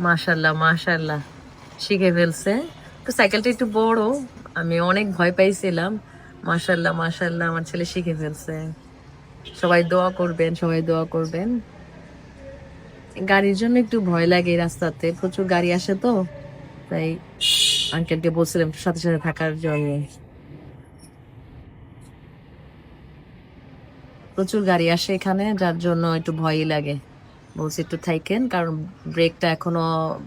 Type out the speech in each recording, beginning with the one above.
মাশাল্লাহ মাশাল্লাহ, শিখে ফেলছে। তো সাইকেলটা একটু বড়, আমি অনেক ভয় পাইছিলাম। মাশাল্লাহ মাশাল্লাহ, আমার ছেলে শিখে ফেলছে। সবাই দোয়া করবেন, সবাই দোয়া করবেন। গাড়ির জন্য একটু ভয় লাগে, এই রাস্তাতে প্রচুর গাড়ি আসে তো, তাই আঙ্কেলকে বলছিলাম একটু সাথে সাথে থাকার জন্য। প্রচুর গাড়ি আসে এখানে, যার জন্য একটু ভয়ই লাগে। বলছি একটু থাইকেন, কারণ ব্রেকটা এখনো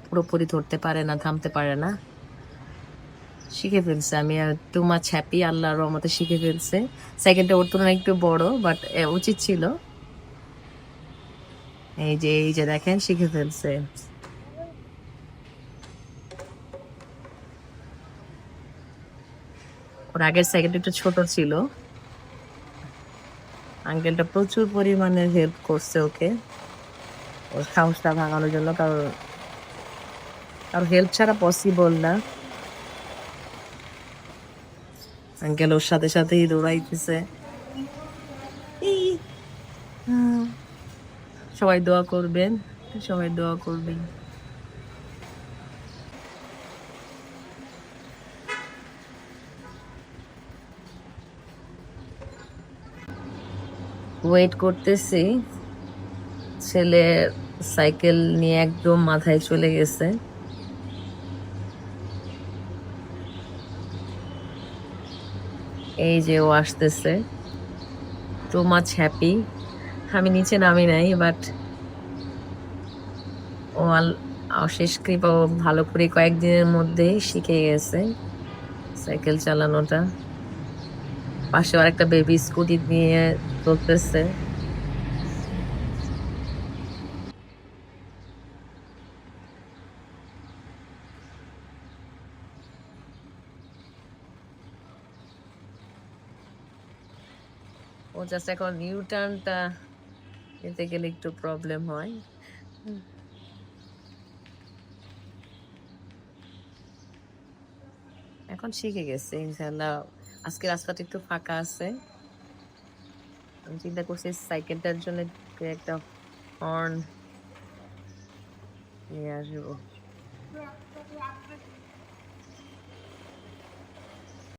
পুরোপুরি ধরতে পারে না, থামতে পারে না। শিখে ফেলছে, আমি টু মাচ হ্যাপি, আল্লাহর রহমতে শিখে ফেলছে। সাইকেলটা ওর তুলনায় একটু বড়, বাট উচিত ছিল। এই যে দেখেন, শিখে ফেলছে। ওর আগের সাইকেলটা একটু ছোট ছিল। আঙ্কেলটা প্রচুর পরিমাণে হেল্প করছে ওকে, ওর সাহসটা ভাঙানোর জন্য, কারণ কারো হেল্প ছাড়া পসিবল না। আঙ্কেল ওর সাথে সাথেই দৌড়াইতেছে। এই, আহ, সবাই দোয়া করবেন, সবাই দোয়া করবেন। ওয়েট করতেছি, ছেলে সাইকেল নিয়ে একদম মাথায় চলে গেছে। এই যে ও আসতেছে, টু মাচ হ্যাপি। আমি নিচে নামি নাই, বাট ও অশেষ কৃপা, ও ভালো করে কয়েকদিনের মধ্যেই শিখে গেছে সাইকেল চালানোটা। পাশে আর একটা বেবি স্কুটি নিয়ে চলতেছে। ও জাস্ট এখন ইউ টার্নটা নিতে গেলে একটু প্রবলেম হয়। হুম, এখন শিখে গেছে ইনশাল্লাহ। আজকে রাস্তাটা একটু ফাঁকা আছে, আমি চিন্তা করছি সাইকেলটার জন্য একটা হর্ন নিয়ে আসবো।